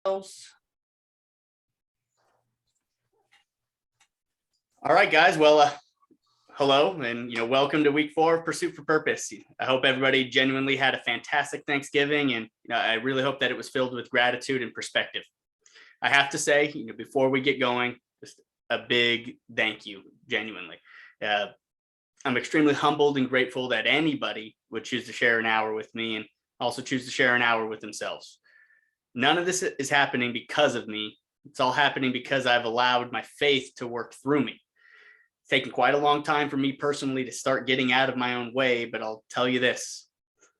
All right, guys. Well, hello, and welcome to week 4 of Pursuit for Purpose. I hope everybody genuinely had a fantastic Thanksgiving, and I really hope that it was filled with gratitude and perspective. I have to say, before we get going, just a big thank you, genuinely. I'm extremely humbled and grateful that anybody would choose to share an hour with me and also choose to share an hour with themselves. None of this is happening because of me. It's all happening because I've allowed my faith to work through me. It's taken quite a long time for me personally to start getting out of my own way, but I'll tell you this,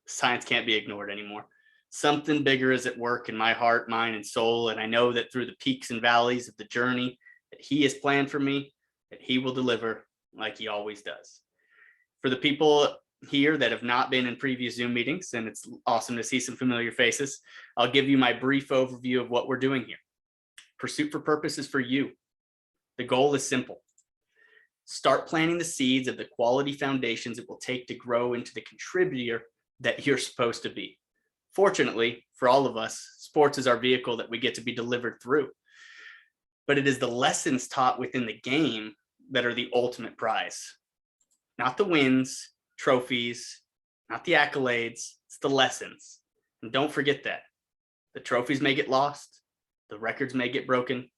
science can't be ignored anymore. Something bigger is at work in my heart, mind, and soul, and I know that through the peaks and valleys of the journey that he has planned for me, that he will deliver like he always does. For the people here that have not been in previous Zoom meetings, and it's awesome to see some familiar faces, I'll give you my brief overview of what we're doing here. Pursuit for Purpose is for you. The goal is simple. Start planting the seeds of the quality foundations it will take to grow into the contributor that you're supposed to be. Fortunately, for all of us, sports is our vehicle that we get to be delivered through. But it is the lessons taught within the game that are the ultimate prize. Not the wins, trophies, not the accolades, it's the lessons. And don't forget that. The trophies may get lost, the records may get broken,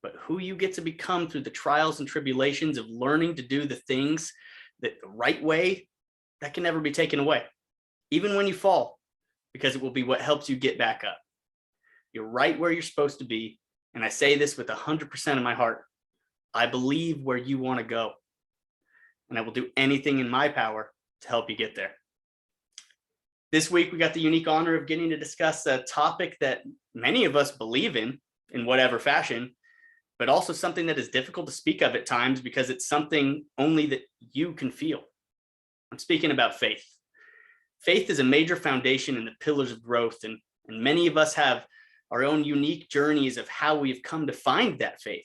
but who you get to become through the trials and tribulations of learning to do the things that the right way, that can never be taken away, even when you fall, because it will be what helps you get back up. You're right where you're supposed to be, and I say this with 100% of my heart. I believe where you want to go, and I will do anything in my power to help you get there. This week, we got the unique honor of getting to discuss a topic that many of us believe in whatever fashion, but also something that is difficult to speak of at times because it's something only that you can feel. I'm speaking about faith. Faith is a major foundation in the pillars of growth, and many of us have our own unique journeys of how we've come to find that faith.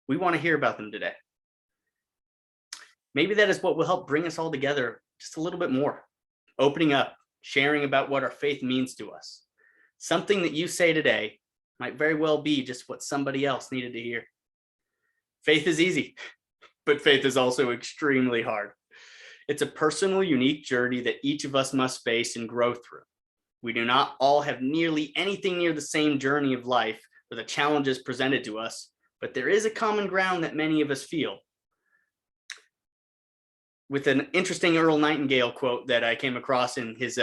We want to hear about them today. Maybe that is what will help bring us all together just a little bit more, opening up, sharing about what our faith means to us. Something that you say today might very well be just what somebody else needed to hear. Faith is easy, but faith is also extremely hard. It's a personal, unique journey that each of us must face and grow through. We do not all have nearly anything near the same journey of life or the challenges presented to us, but there is a common ground that many of us feel. With an interesting Earl Nightingale quote that I came across in his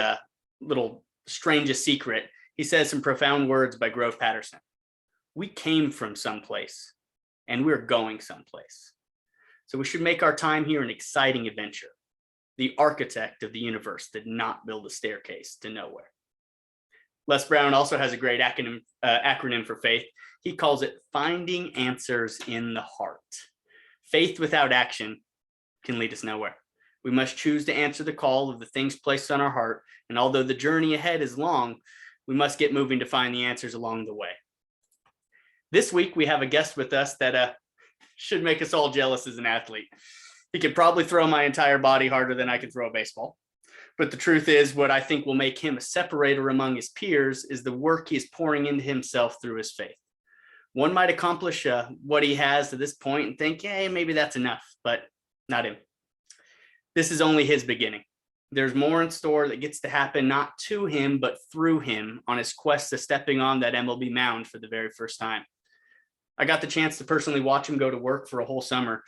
little Strangest Secret, he says some profound words by Grove Patterson. We came from someplace, and we're going someplace. So we should make our time here an exciting adventure. The architect of the universe did not build a staircase to nowhere. Les Brown also has a great acronym for faith. He calls it finding answers in the heart. Faith without action can lead us nowhere. We must choose to answer the call of the things placed on our heart, and although the journey ahead is long, we must get moving to find the answers along the way. This week, we have a guest with us that should make us all jealous as an athlete. He could probably throw my entire body harder than I could throw a baseball. But the truth is, what I think will make him a separator among his peers is the work he's pouring into himself through his faith. One might accomplish what he has to this point and think, hey, maybe that's enough, but not him. This is only his beginning. There's more in store that gets to happen, not to him, but through him on his quest to stepping on that MLB mound for the very first time. I got the chance to personally watch him go to work for a whole summer,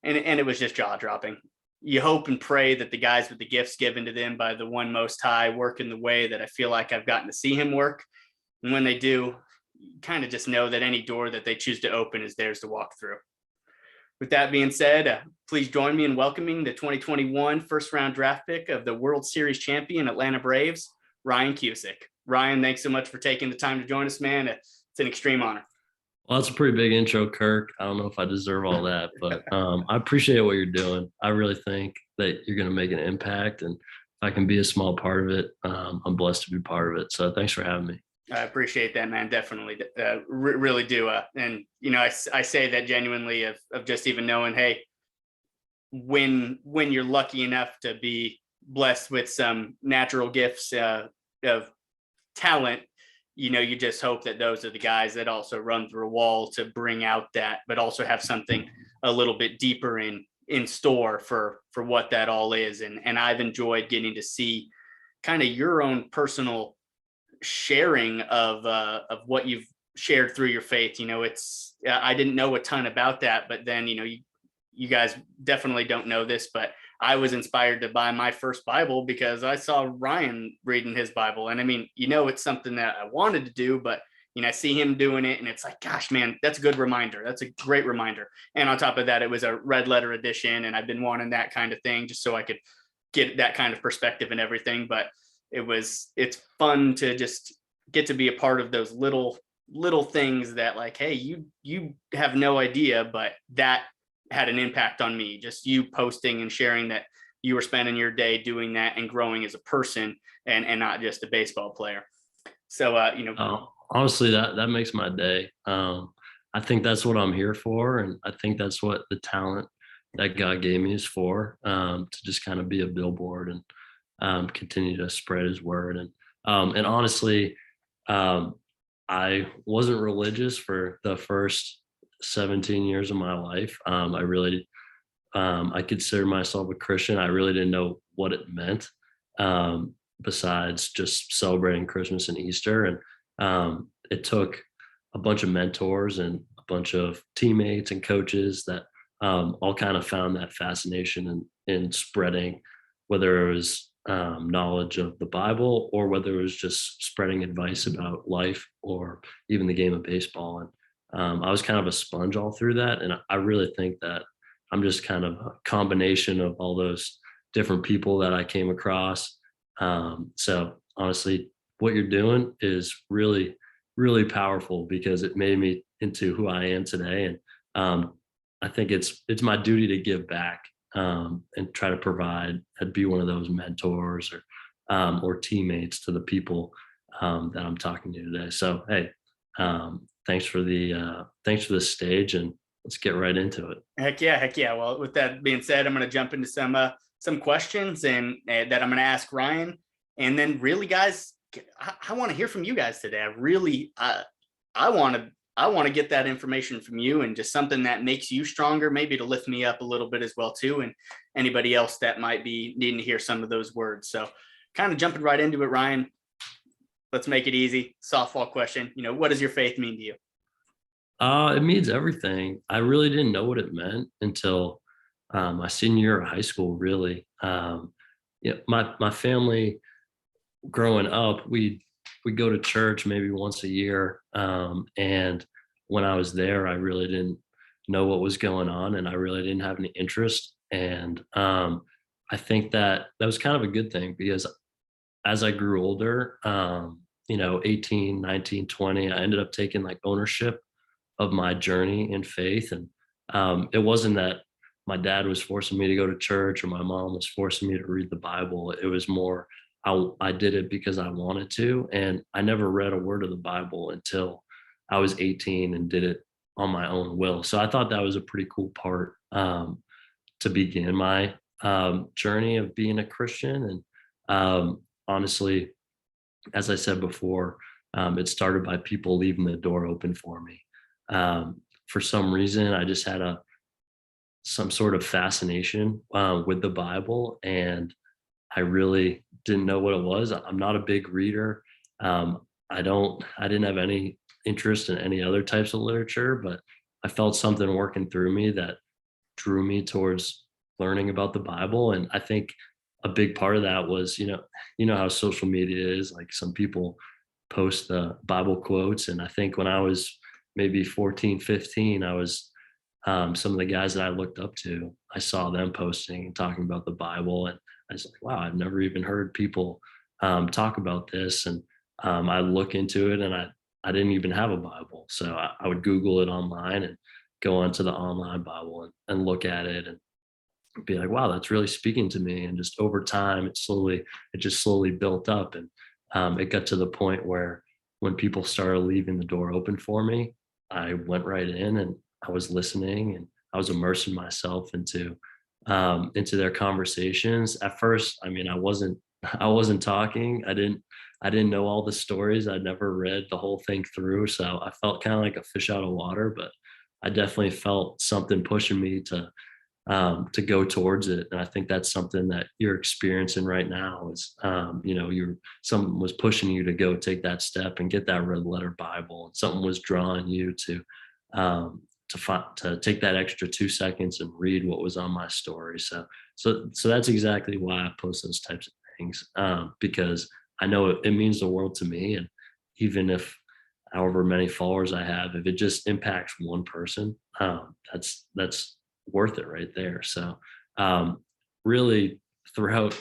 and it was just jaw-dropping. You hope and pray that the guys with the gifts given to them by the One Most High work in the way that I feel like I've gotten to see him work. And when they do, you kind of just know that any door that they choose to open is theirs to walk through. With that being said, please join me in welcoming the 2021 first-round draft pick of the World Series champion Atlanta Braves, Ryan Cusick. Ryan, thanks so much for taking the time to join us, man. It's an extreme honor. Well, that's a pretty big intro, Kirk. I don't know if I deserve all that, but I appreciate what you're doing. I really think that you're going to make an impact, and if I can be a small part of it, I'm blessed to be part of it. So thanks for having me. I appreciate that, man. Definitely, really do. And I say that genuinely of just even knowing, hey, when you're lucky enough to be blessed with some natural gifts of talent, you just hope that those are the guys that also run through a wall to bring out that, but also have something a little bit deeper in store for what that all is. And I've enjoyed getting to see kind of your own personal sharing of what you've shared through your faith. It's I didn't know a ton about that, but then you guys definitely don't know this, but I was inspired to buy my first Bible because I saw Ryan reading his Bible. And I mean, it's something that I wanted to do, but I see him doing it and it's like, gosh, man, that's a good reminder. That's a great reminder. And on top of that, it was a red letter edition, and I've been wanting that kind of thing just so I could get that kind of perspective and everything. But it's fun to just get to be a part of those little things that, like, hey, you have no idea, but that had an impact on me. Just you posting and sharing that you were spending your day doing that and growing as a person, and not just a baseball player. So honestly, that makes my day. I think that's what I'm here for, and I think that's what the talent that God gave me is for, to just kind of be a billboard and continue to spread His word. And honestly, I wasn't religious for the first 17 years of my life. I consider myself a Christian. I really didn't know what it meant, besides just celebrating Christmas and Easter. And it took a bunch of mentors and a bunch of teammates and coaches that all kind of found that fascination in spreading, whether it was knowledge of the Bible or whether it was just spreading advice about life or even the game of baseball. And I was kind of a sponge all through that. And I really think that I'm just kind of a combination of all those different people that I came across. So honestly, what you're doing is really, really powerful because it made me into who I am today. And I think it's my duty to give back, and try to provide and be one of those mentors or teammates to the people that I'm talking to today. So, hey, thanks for the stage, and let's get right into it. Heck yeah. Well, with that being said, I'm going to jump into some questions and that I'm going to ask Ryan, and then really, guys, I want to hear from you guys today. I want to get that information from you, and just something that makes you stronger, maybe to lift me up a little bit as well too, and anybody else that might be needing to hear some of those words. So kind of jumping right into it, Ryan, let's make it easy. Softball question. What does your faith mean to you? It means everything. I really didn't know what it meant until my senior year of high school, really. My family growing up, we go to church maybe once a year. And when I was there, I really didn't know what was going on, and I really didn't have any interest. And I think that was kind of a good thing, because as I grew older, 18, 19, 20, I ended up taking like ownership of my journey in faith. And it wasn't that my dad was forcing me to go to church or my mom was forcing me to read the Bible. It was more, I did it because I wanted to. And I never read a word of the Bible until I was 18 and did it on my own will. So I thought that was a pretty cool part to begin my journey of being a Christian. And honestly, as I said before, it started by people leaving the door open for me. For some reason, I just had some sort of fascination with the Bible, and I really didn't know what it was. I'm not a big reader. I didn't have any interest in any other types of literature, but I felt something working through me that drew me towards learning about the Bible. And I think a big part of that was, you know how social media is, like some people post the Bible quotes. And I think when I was maybe 14, 15, I was some of the guys that I looked up to, I saw them posting and talking about the Bible. And I was like, wow, I've never even heard people talk about this. And I look into it, and I didn't even have a Bible. So I would Google it online and go onto the online Bible and look at it and be like, wow, that's really speaking to me. And just over time, it just slowly built up. And it got to the point where when people started leaving the door open for me, I went right in and I was listening, and I was immersing myself into their conversations. At first, I mean, I wasn't talking. I I didn't know all the stories. I'd never read the whole thing through. So I felt kind of like a fish out of water, but I definitely felt something pushing me to go towards it. And I think that's something that you're experiencing right now is, someone was pushing you to go take that step and get that red letter Bible. And something was drawing you to take that extra 2 seconds and read what was on my story. So that's exactly why I post those types of things, because I know it means the world to me. And even if however many followers I have, if it just impacts one person, that's worth it right there. So really throughout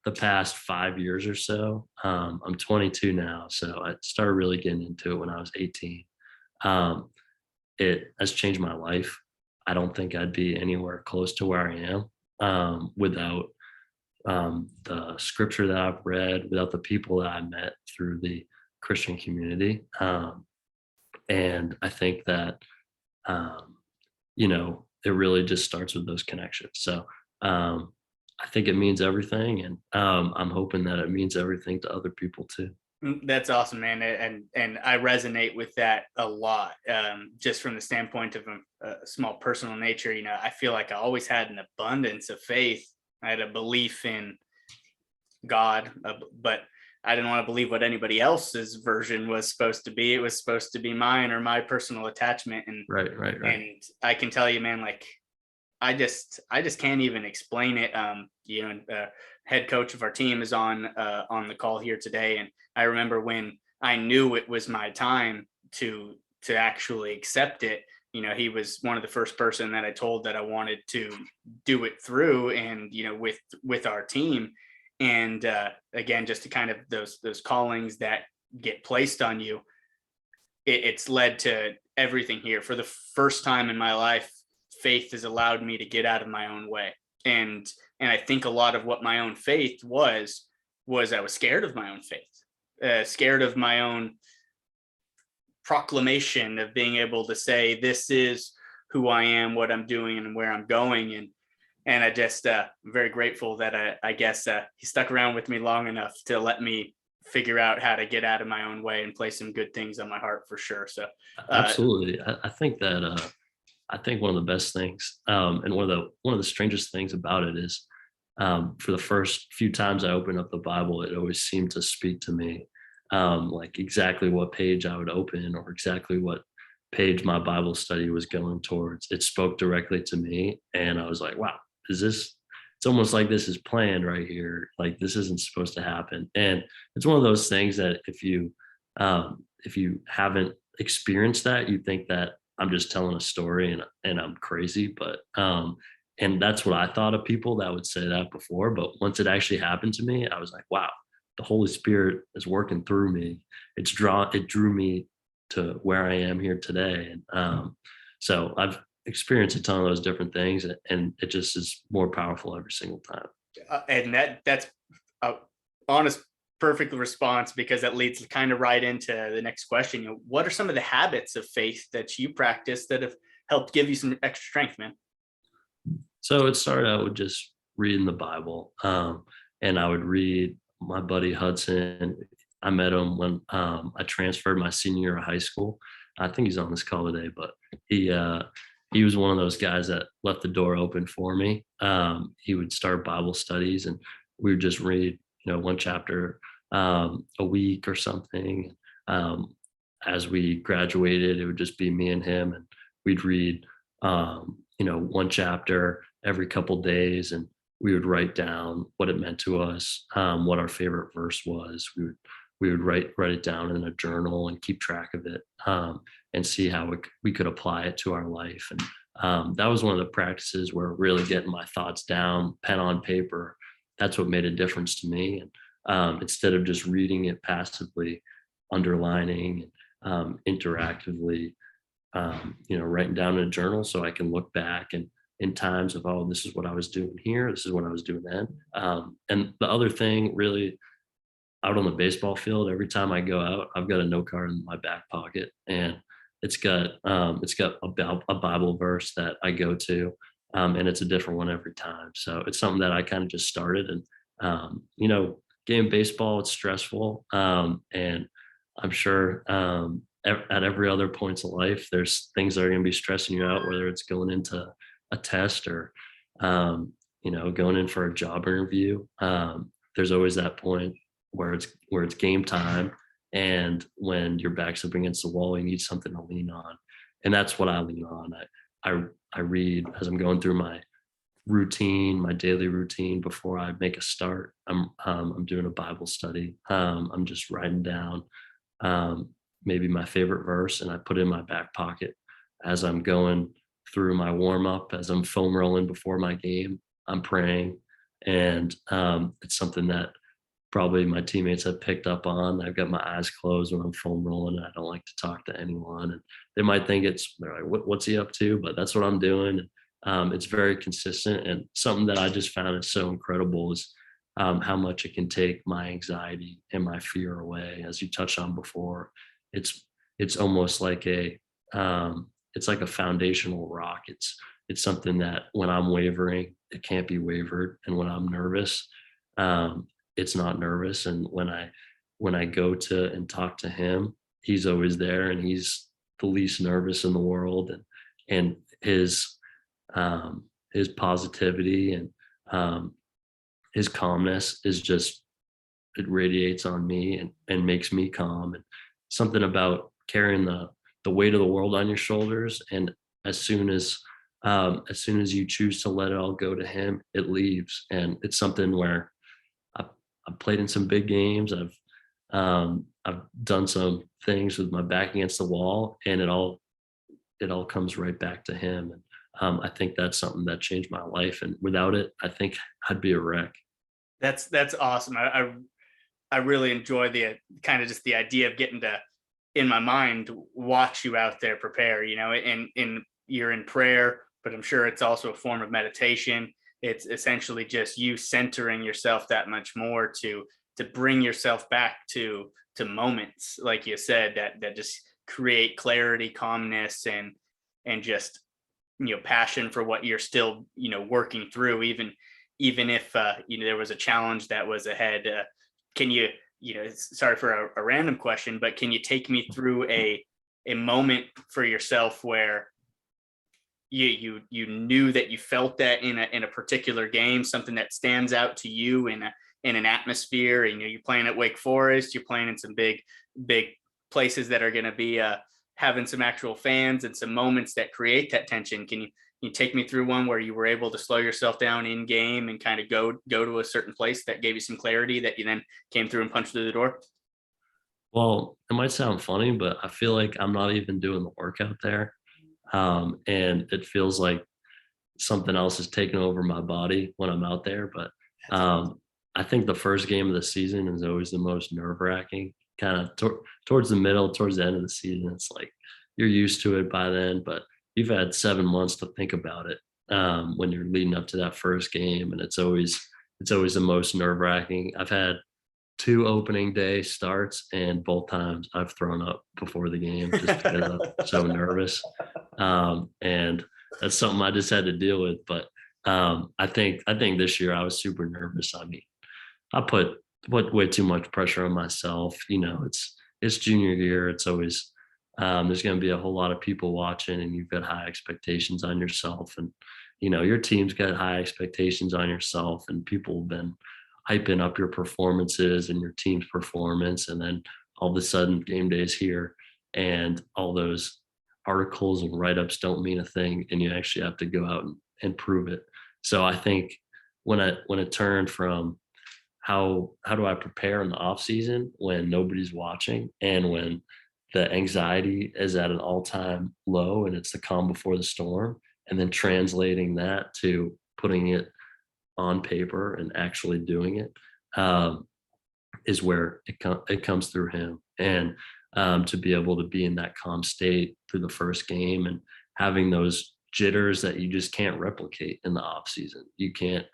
the past 5 years or so, I'm 22 now. So I started really getting into it when I was 18. Um, it has changed my life. I don't think I'd be anywhere close to where I am without the scripture that I've read, without the people that I met through the Christian community. And I think that, it really just starts with those connections. So I think it means everything. And I'm hoping that it means everything to other people too. That's awesome, man, and I resonate with that a lot. Just from the standpoint of a small personal nature, I feel like I always had an abundance of faith. I had a belief in God, but I didn't want to believe what anybody else's version was supposed to be. It was supposed to be mine or my personal attachment. And Right. and I can tell you, man, like I just can't even explain it. Head coach of our team is on the call here today, and I remember when I knew it was my time to actually accept it. He was one of the first person that I told that I wanted to do it through, and with our team. And again, just to kind of those callings that get placed on you, it's led to everything here. For the first time in my life, faith has allowed me to get out of my own way. And I think a lot of what my own faith was I was scared of my own faith, scared of my own proclamation of being able to say, this is who I am, what I'm doing, and where I'm going. And I just I'm very grateful that I guess he stuck around with me long enough to let me figure out how to get out of my own way and place some good things on my heart for sure. So Absolutely. I think that I think one of the best things, and one of the strangest things about it is, for the first few times I opened up the Bible, it always seemed to speak to me, like exactly what page I would open or exactly what page my Bible study was going towards. It spoke directly to me, and I was like, "Wow, it's almost like this is planned right here. Like this isn't supposed to happen." And it's one of those things that if you haven't experienced that, you think that I'm just telling a story and I'm crazy. But and that's what I thought of people that would say that before. But once it actually happened to me, I was like, wow, the Holy Spirit is working through me. It drew me to where I am here today. And so I've experienced a ton of those different things, and it just is more powerful every single time. And that's a honest, perfect response, because that leads kind of right into the next question. What are some of the habits of faith that you practice that have helped give you some extra strength, man? So it started out with just reading the Bible, and I would read my buddy Hudson. I met him when I transferred my senior year of high school. I think he's on this call today, but he was one of those guys that left the door open for me. He would start Bible studies, and we would just read, one chapter a week or something. As we graduated, it would just be me and him, and we'd read, one chapter every couple days, and we would write down what it meant to us, what our favorite verse was. We would write it down in a journal and keep track of it, and see how we could apply it to our life. And that was one of the practices where really getting my thoughts down, pen on paper. That's what made a difference to me. And instead of just reading it passively, underlining, interactively, writing down in a journal so I can look back and in times of, oh, this is what I was doing here, this is what I was doing then. And the other thing, really, out on the baseball field, every time I go out, I've got a note card in my back pocket, and it's got a Bible verse that I go to, and it's a different one every time. So it's something that I kind of just started, and game baseball, it's stressful. And I'm sure at every other points of life, there's things that are going to be stressing you out, whether it's going into a test or, going in for a job interview. There's always that point where it's game time. And when your back's up against the wall, you need something to lean on. And that's what I lean on. I read as I'm going through my daily routine before I make a start. I'm doing a Bible study. I'm just writing down maybe my favorite verse, and I put it in my back pocket as I'm going through my warm up, as I'm foam rolling before my game. I'm praying, and it's something that probably my teammates have picked up on. I've got my eyes closed when I'm foam rolling, and I don't like to talk to anyone. And they might think they're like, what's he up to? But that's what I'm doing. It's very consistent, and something that I just found is so incredible is how much it can take my anxiety and my fear away. As you touched on before, it's almost like it's like a foundational rock. It's something that when I'm wavering, it can't be wavered, and when I'm nervous, it's not nervous. And when I go to and talk to him, he's always there, and he's the least nervous in the world, and his positivity and his calmness is just, it radiates on me and makes me calm. And something about carrying the weight of the world on your shoulders, and as soon as you choose to let it all go to him, it leaves. And it's something where I've played in some big games. I've done some things with my back against the wall, and it all comes right back to him. And I think that's something that changed my life. And without it, I think I'd be a wreck. That's awesome. I really enjoy the kind of just the idea of getting to, in my mind, watch you out there prepare, and you're in prayer, but I'm sure it's also a form of meditation. It's essentially just you centering yourself that much more to bring yourself back to moments, like you said, that just create clarity, calmness, and just, passion for what you're still, working through, even if, there was a challenge that was ahead. Can you, sorry for a random question, but can you take me through a moment for yourself where you knew that you felt that in a particular game, something that stands out to you in an atmosphere? You're playing at Wake Forest, you're playing in some big places that are going to be having some actual fans, and some moments that create that tension. Can you take me through one where you were able to slow yourself down in game and kind of go to a certain place that gave you some clarity that you then came through and punched through the door? Well, it might sound funny, but I feel like I'm not even doing the workout there. And it feels like something else is taking over my body when I'm out there. But I think the first game of the season is always the most nerve-wracking. Kind of towards the middle, towards the end of the season, it's like you're used to it by then, but you've had 7 months to think about it when you're leading up to that first game, and it's always the most nerve-wracking. I've had 2 opening day starts, and both times I've thrown up before the game just because I'm so nervous. And that's something I just had to deal with. But I think this year I was super nervous. I mean, I put way too much pressure on myself. It's junior year. It's always there's going to be a whole lot of people watching, and you've got high expectations on yourself, and your team's got high expectations on yourself, and people have been hyping up your performances and your team's performance. And then all of a sudden game day is here, and all those articles and write-ups don't mean a thing, and you actually have to go out and prove it. So I think when it turned from how do I prepare in the off season when nobody's watching, and when the anxiety is at an all-time low, and it's the calm before the storm, and then translating that to putting it on paper and actually doing it, is where it comes through him. And to be able to be in that calm state through the first game, and having those jitters that you just can't replicate in the off season. You can't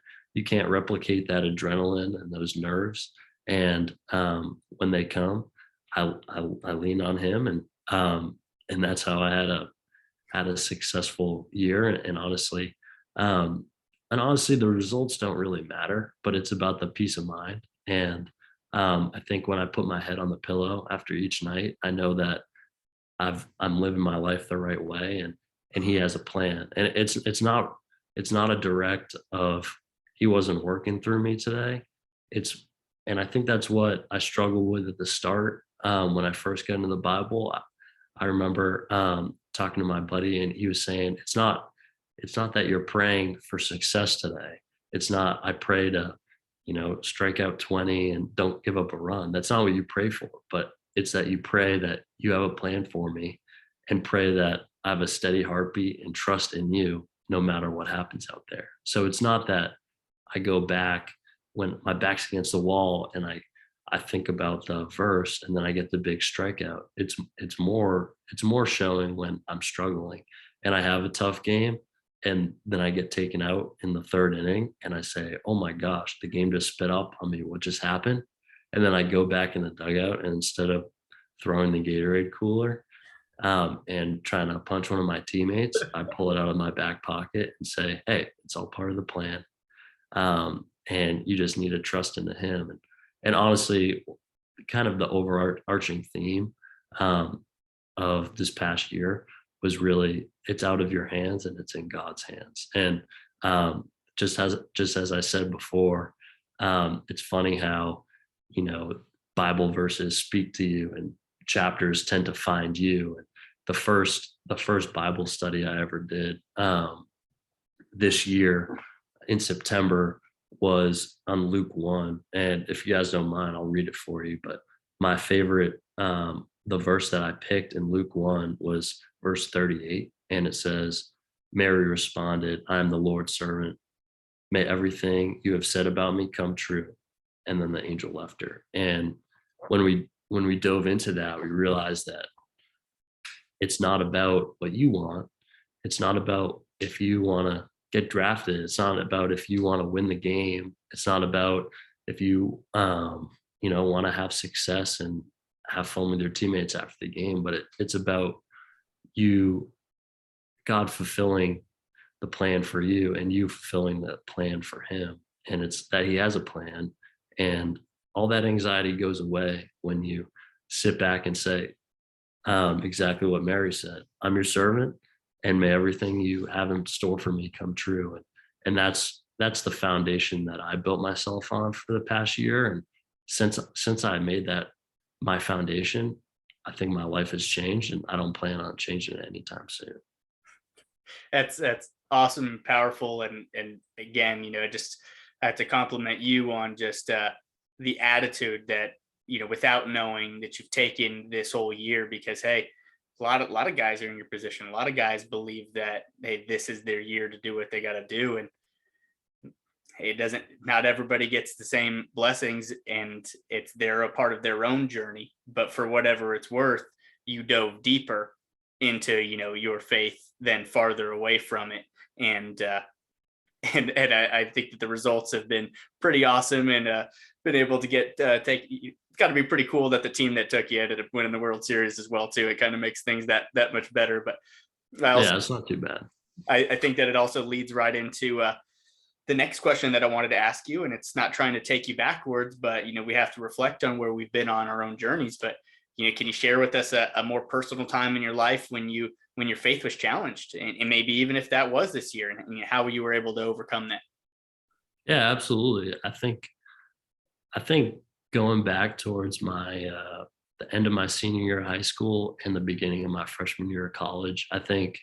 replicate that adrenaline and those nerves. And when they come, I lean on him, and that's how I had a successful year. And honestly, the results don't really matter, but it's about the peace of mind. And I think when I put my head on the pillow after each night, I know that I'm living my life the right way, and he has a plan. And it's not a direct of he wasn't working through me today. It's and I think that's what I struggled with at the start. When I first got into the Bible, I remember talking to my buddy, and he was saying it's not that you're praying for success today. It's not I pray to, strike out 20 and don't give up a run. That's not what you pray for, but it's that you pray that you have a plan for me, and pray that I have a steady heartbeat and trust in you no matter what happens out there. So it's not that I go back when my back's against the wall and I think about the verse and then I get the big strikeout. It's more showing when I'm struggling and I have a tough game, and then I get taken out in the third inning and I say, "Oh my gosh, the game just spit up on me. What just happened?" And then I go back in the dugout, and instead of throwing the Gatorade cooler and trying to punch one of my teammates, I pull it out of my back pocket and say, "Hey, it's all part of the plan." And you just need to trust into him. And honestly, kind of the overarching theme of this past year was really it's out of your hands and it's in God's hands. And just as I said before, it's funny how Bible verses speak to you and chapters tend to find you. And the first Bible study I ever did this year in September was on Luke 1. And if you guys don't mind, I'll read it for you. But my favorite, the verse that I picked in Luke 1 was verse 38. And it says, "Mary responded, 'I am the Lord's servant. May everything you have said about me come true.' And then the angel left her." And when we dove into that, we realized that it's not about what you want. It's not about if you want to get drafted. It's not about if you want to win the game. It's not about if you want to have success and have fun with your teammates after the game, but it's about you, God fulfilling the plan for you and you fulfilling the plan for him. And it's that he has a plan, and all that anxiety goes away when you sit back and say exactly what Mary said: "I'm your servant, and may everything you have in store for me come true." And that's the foundation that I built myself on for the past year. And since I made that my foundation, I think my life has changed, and I don't plan on changing it anytime soon. That's awesome and powerful. And again, I just have to compliment you on just the attitude that, without knowing that you've taken this whole year, because hey, a lot of guys are in your position. A lot of guys believe that, hey, this is their year to do what they got to do. And hey, not everybody gets the same blessings, and they're a part of their own journey. But for whatever it's worth, you dove deeper into, your faith than farther away from it. And I think that the results have been pretty awesome, and been able to take. It's got to be pretty cool that the team that took you ended up winning the World Series as well too. It kind of makes things that much better. But Yeah, it's not too bad. I think that it also leads right into the next question that I wanted to ask you, and it's not trying to take you backwards, but we have to reflect on where we've been on our own journeys. But can you share with us a more personal time in your life when your faith was challenged, and maybe even if that was this year, and how you were able to overcome that? Yeah, absolutely. I think going back towards my the end of my senior year of high school and the beginning of my freshman year of college, I think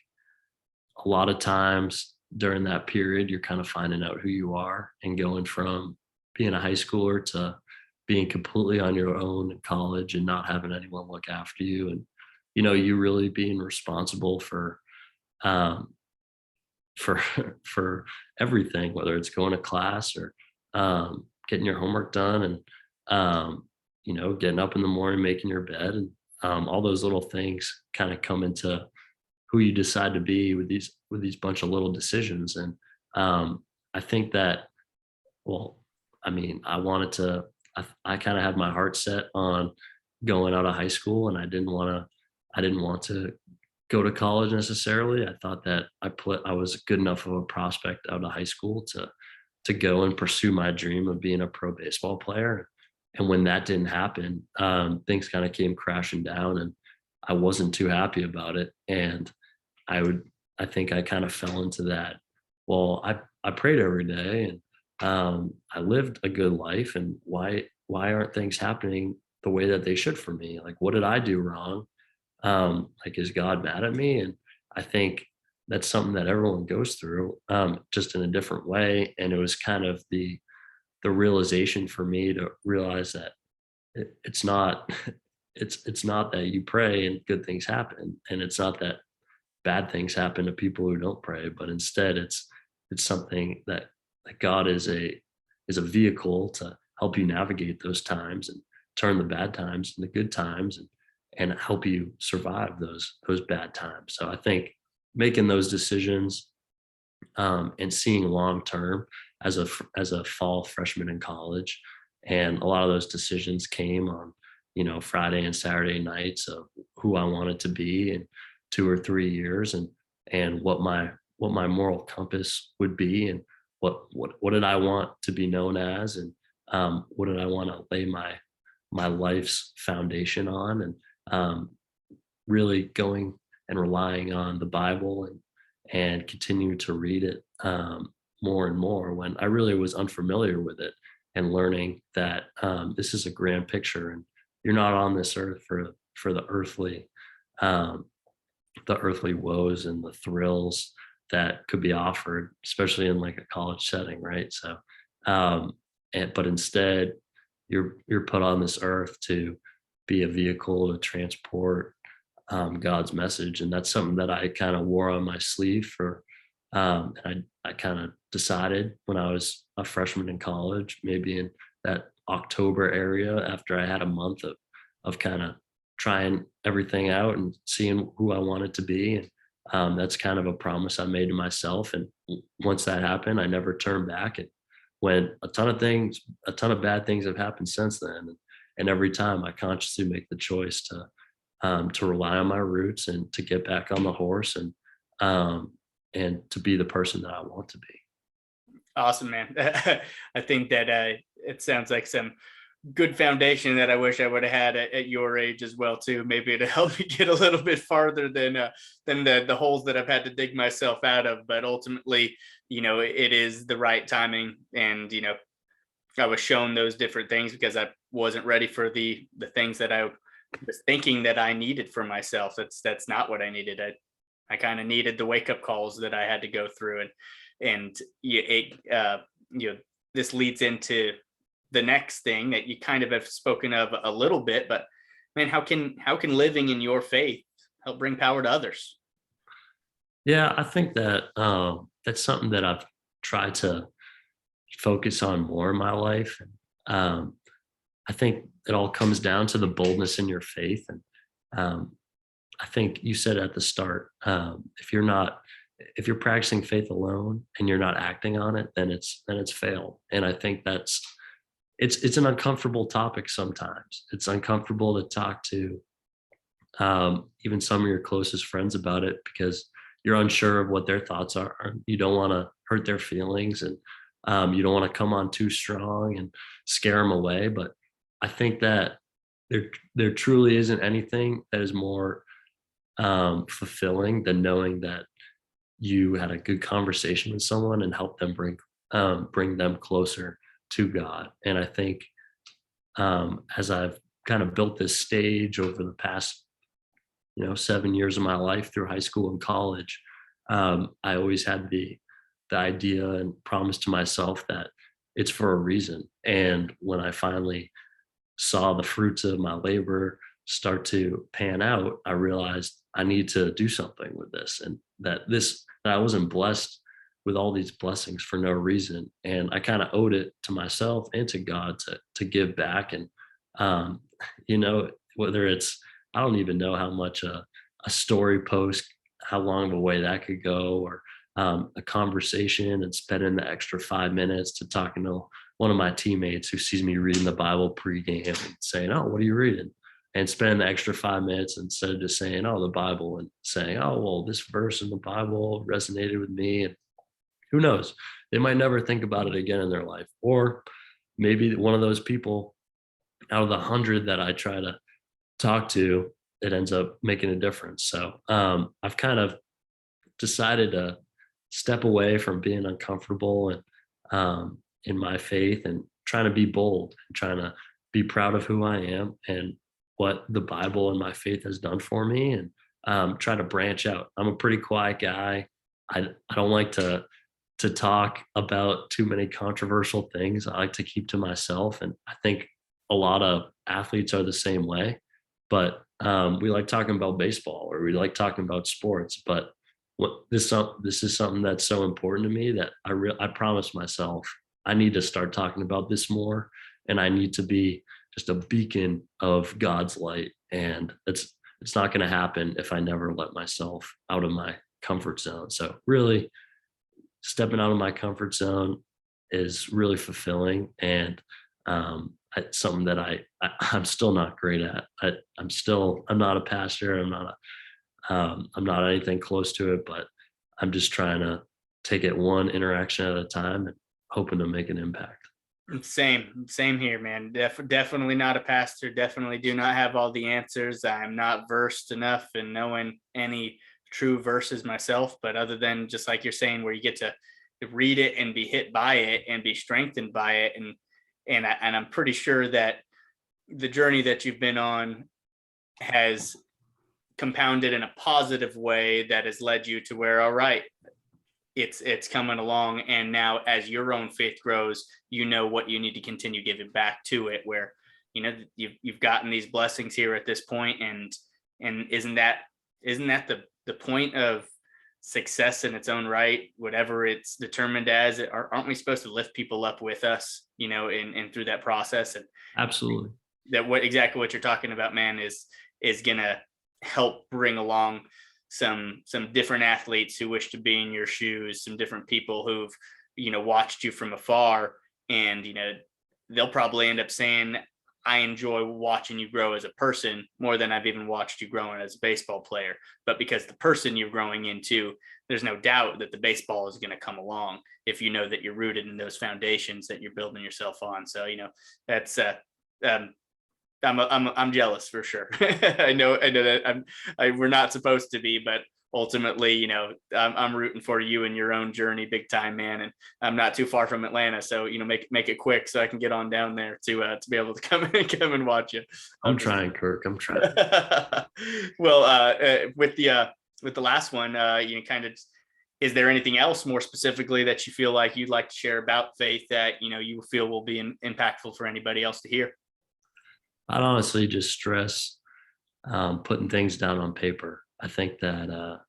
a lot of times during that period, you're kind of finding out who you are and going from being a high schooler to being completely on your own in college and not having anyone look after you. And, you really being responsible um, for, for everything, whether it's going to class or getting your homework done and, getting up in the morning, making your bed, and all those little things kind of come into who you decide to be with these bunch of little decisions. And I think that, well, I wanted to, I kind of had my heart set on going out of high school, and I didn't want to go to college necessarily. I thought that I was good enough of a prospect out of high school to go and pursue my dream of being a pro baseball player. And when that didn't happen, things kind of came crashing down, and I wasn't too happy about it. And I would, I think I kind of fell into that. Well, I prayed every day, and I lived a good life, and why aren't things happening the way that they should for me? Like, what did I do wrong? Like, is God mad at me? And I think that's something that everyone goes through, just in a different way. And it was kind of the realization for me to realize that it's not it's not that you pray and good things happen, and it's not that bad things happen to people who don't pray, but instead it's something that God is a vehicle to help you navigate those times and turn the bad times into good times, and help you survive those bad times. So I think making those decisions, and seeing long term as a fall freshman in college, and a lot of those decisions came on, Friday and Saturday nights of who I wanted to be in 2 or 3 years, and what my moral compass would be, and what did I want to be known as, and what did I want to lay my life's foundation on, and really going and relying on the Bible, and continue to read it, more and more when I really was unfamiliar with it, and learning that, this is a grand picture, and you're not on this earth for um, the earthly woes and the thrills that could be offered, especially in like a college setting, right? So, but instead, you're put on this earth to be a vehicle to transport, God's message, and that's something that I kind of wore on my sleeve for. And I kind of decided when I was a freshman in college, maybe in that October area, after I had a month of kind of trying everything out and seeing who I wanted to be. And that's kind of a promise I made to myself. And once that happened, I never turned back. And when a ton of bad things have happened since then. And every time I consciously make the choice to rely on my roots and to get back on the horse, um, and to be the person that I want to be. Awesome, man. I think that it sounds like some good foundation that I wish I would have had at your age as well too. Maybe to help me get a little bit farther than the holes that I've had to dig myself out of. But ultimately, it is the right timing, and I was shown those different things because I wasn't ready for the things that I was thinking that I needed for myself. That's not what I needed. I kind of needed the wake up calls that I had to go through, and this leads into the next thing that you kind of have spoken of a little bit. But man, how can living in your faith help bring power to others? Yeah, I think that, that's something that I've tried to focus on more in my life. Um, I think it all comes down to the boldness in your faith. And um, I think you said at the start, if you're practicing faith alone and you're not acting on it, then it's failed. And I think it's an uncomfortable topic sometimes. It's uncomfortable to talk to, even some of your closest friends about it, because you're unsure of what their thoughts are. You don't want to hurt their feelings, and you don't want to come on too strong and scare them away. But I think that there truly isn't anything that is more, fulfilling than knowing that you had a good conversation with someone and help them bring them closer to God. And I think, as I've kind of built this stage over the past 7 years of my life through high school and college, I always had the idea and promise to myself that it's for a reason. And when I finally saw the fruits of my labor start to pan out, I realized I need to do something with this, and that I wasn't blessed with all these blessings for no reason. And I kind of owed it to myself and to God to give back. And um, whether it's, I don't even know how much a story post, how long of a way that could go, or a conversation and spending the extra 5 minutes to talking to one of my teammates who sees me reading the Bible pregame and saying, "Oh, what are you reading?" And spending the extra 5 minutes instead of just saying, "Oh, the Bible," and saying, "Oh, well, this verse in the Bible resonated with me." And who knows? They might never think about it again in their life. Or maybe one of those people out of the 100 that I try to talk to, it ends up making a difference. So I've kind of decided to step away from being uncomfortable and in my faith, and trying to be bold and trying to be proud of who I am and what the Bible and my faith has done for me, and try to branch out. I'm a pretty quiet guy. I don't like to talk about too many controversial things. I like to keep to myself, and I think a lot of athletes are the same way. But we like talking about baseball, or we like talking about sports. But this is something that's so important to me that I promised myself I need to start talking about this more, and I need to be just a beacon of God's light. And it's not going to happen if I never let myself out of my comfort zone. So really, stepping out of my comfort zone is really fulfilling, and it's something that I'm still not great at. I'm not a pastor. I'm not anything close to it, but I'm just trying to take it one interaction at a time and hoping to make an impact. Same here, man. Definitely not a pastor. Definitely do not have all the answers. I'm not versed enough in knowing any true verses myself, but other than just like you're saying, where you get to read it and be hit by it and be strengthened by it. And I'm pretty sure that the journey that you've been on has compounded in a positive way that has led you to where, all right, it's coming along. And now as your own faith grows, you know what you need to continue giving back to it, where, you know, you've gotten these blessings here at this point. And isn't that the point of success in its own right, whatever it's determined as? Aren't we supposed to lift people up with us, you know, and through that process? And Absolutely. that exactly what you're talking about, man, is gonna help bring along some different athletes who wish to be in your shoes, some different people who've, you know, watched you from afar, and, you know, they'll probably end up saying, I enjoy watching you grow as a person more than I've even watched you growing as a baseball player. But because the person you're growing into, there's no doubt that the baseball is going to come along if you know that you're rooted in those foundations that you're building yourself on. So, you know, that's I'm jealous for sure. I know that we're not supposed to be, but ultimately, you know, I'm rooting for you in your own journey, big time, man. And I'm not too far from Atlanta, so, you know, make it quick so I can get on down there to be able to come and watch you. I'm trying, Kirk. I'm trying. Well, with the last one, you know, kind of, is there anything else more specifically that you feel like you'd like to share about faith that, you know, you feel will be impactful for anybody else to hear? I'd honestly just stress putting things down on paper. I think that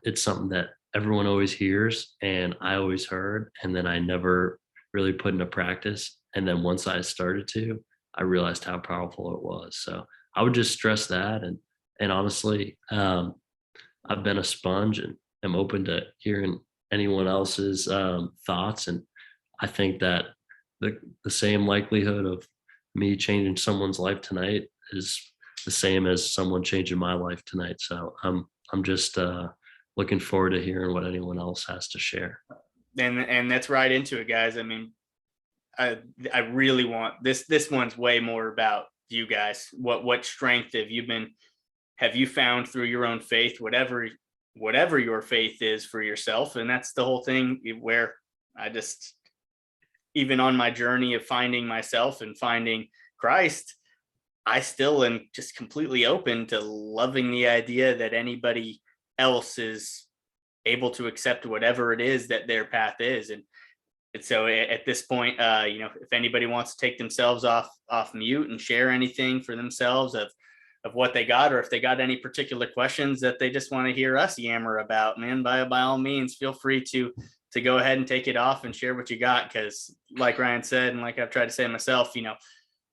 it's something that everyone always hears, and I always heard, and then I never really put into practice. And then once I started to, I realized how powerful it was. So I would just stress that, and honestly, I've been a sponge and am open to hearing anyone else's thoughts. And I think that the same likelihood of me changing someone's life tonight is the same as someone changing my life tonight. So I'm just looking forward to hearing what anyone else has to share. And that's right into it, guys. I mean, I really want this one's way more about you guys. What strength have you found through your own faith, whatever your faith is for yourself? And that's the whole thing, where I just, even on my journey of finding myself and finding Christ, I still am just completely open to loving the idea that anybody else is able to accept whatever it is that their path is. And so at this point, you know, if anybody wants to take themselves off mute and share anything for themselves of what they got, or if they got any particular questions that they just want to hear us yammer about, man, by all means, feel free to go ahead and take it off and share what you got. Because like Ryan said, and like I've tried to say myself, you know,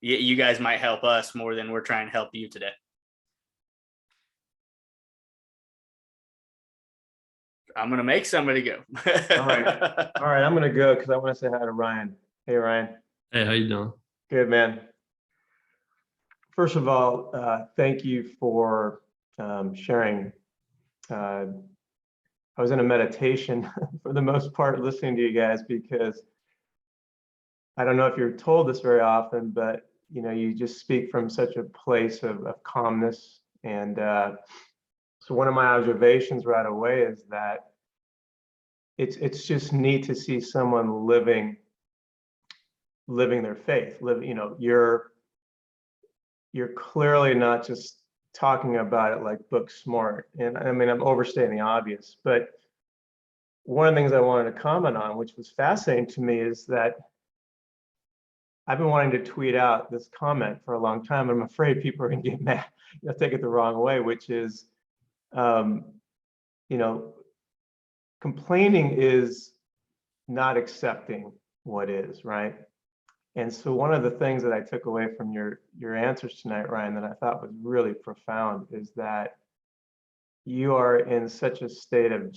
you guys might help us more than we're trying to help you today. I'm going to make somebody go. All right. I'm going to go because I want to say hi to Ryan. Hey, Ryan. Hey, how you doing? Good, man. First of all, thank you for sharing. I was in a meditation for the most part listening to you guys, because I don't know if you're told this very often, but you just speak from such a place of calmness. And so one of my observations right away is that it's just neat to see someone living their faith. You're clearly not just talking about it like book smart. And I mean, I'm overstating the obvious, but one of the things I wanted to comment on, which was fascinating to me, is that I've been wanting to tweet out this comment for a long time. I'm afraid people are going to get mad, take it the wrong way, which is, um, you know, complaining is not accepting what is, right? And so one of the things that I took away from your answers tonight, Ryan, that I thought was really profound is that you are in such a state of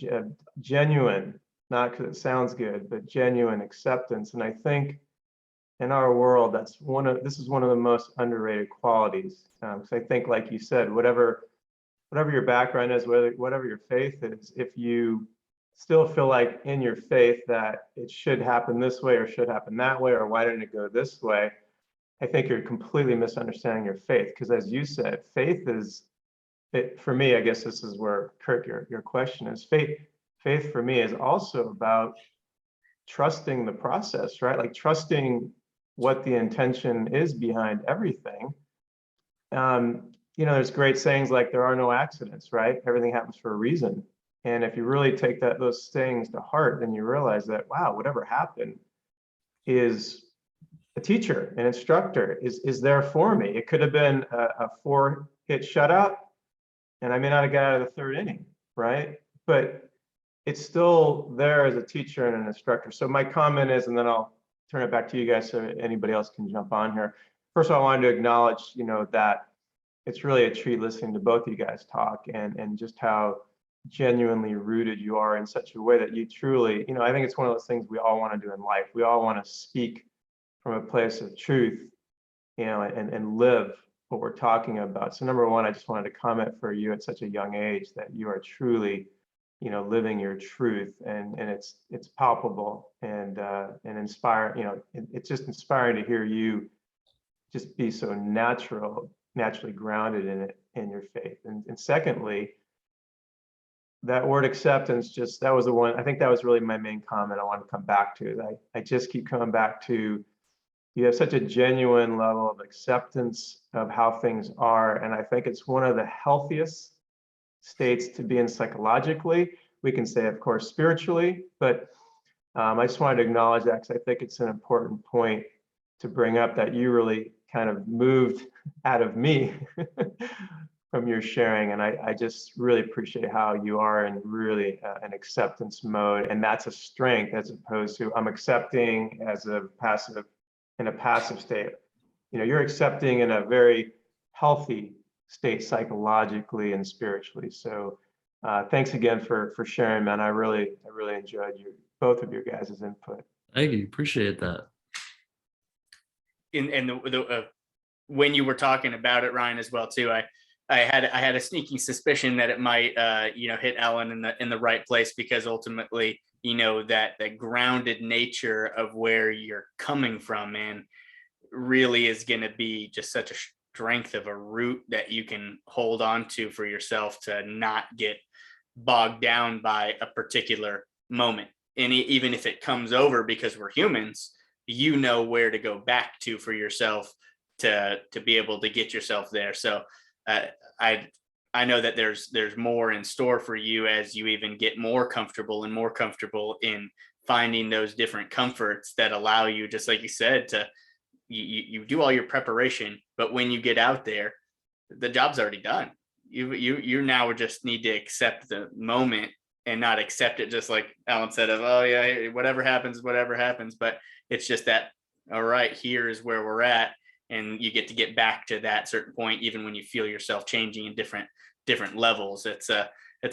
genuine, not because it sounds good, but genuine acceptance. And I think in our world, this is one of the most underrated qualities. Because I think, like you said, whatever your background is, whatever your faith is, if you still feel like in your faith that it should happen this way or should happen that way, or why didn't it go this way, I think you're completely misunderstanding your faith. Because as you said, faith is, for me, I guess this is where, Kirk, your question is, faith for me is also about trusting the process, right? Like trusting what the intention is behind everything. There's great sayings like there are no accidents, right? Everything happens for a reason. And if you really take those sayings to heart, then you realize that, wow, whatever happened is a teacher, an instructor is there for me. It could have been a 4-hit shutout, and I may not have got out of the third inning, right? But it's still there as a teacher and an instructor. So my comment is, and then I'll turn it back to you guys so anybody else can jump on here. First of all, I wanted to acknowledge, that it's really a treat listening to both of you guys talk and just how genuinely rooted you are in such a way that you truly, I think it's one of those things we all want to do in life. We all want to speak from a place of truth, and live what we're talking about. So number one, I just wanted to comment for you at such a young age that you are truly, living your truth, and it's palpable and inspiring. It's just inspiring to hear you just be so naturally grounded in it, in your faith. And secondly, that word acceptance, that was the one, I think that was really my main comment I want to come back to. I just keep coming back to, you have such a genuine level of acceptance of how things are. And I think it's one of the healthiest states to be in psychologically. We can say, of course, spiritually, but I just wanted to acknowledge that because I think it's an important point to bring up, that you really kind of moved out of me from your sharing. And I just really appreciate how you are in really an acceptance mode. And that's a strength, as opposed to I'm accepting as in a passive state. You're accepting in a very healthy state psychologically and spiritually. So thanks again for sharing, man. I really enjoyed both of your guys' input. Thank you. Appreciate that. When you were talking about it, Ryan, as well too, I had a sneaking suspicion that it might hit Ellen in the right place, because ultimately, that grounded nature of where you're coming from, man, really is going to be just such a strength of a root that you can hold on to for yourself, to not get bogged down by a particular moment. And even if it comes over, because we're humans, where to go back to for yourself to be able to get yourself there. So I know that there's more in store for you as you even get more comfortable in finding those different comforts that allow you, just like you said, to you do all your preparation, but when you get out there, the job's already done. You now just need to accept the moment and not accept it just like Alan said of, oh yeah, whatever happens, but it's just that, all right, here is where we're at, and you get to get back to that certain point even when you feel yourself changing in different levels. It's a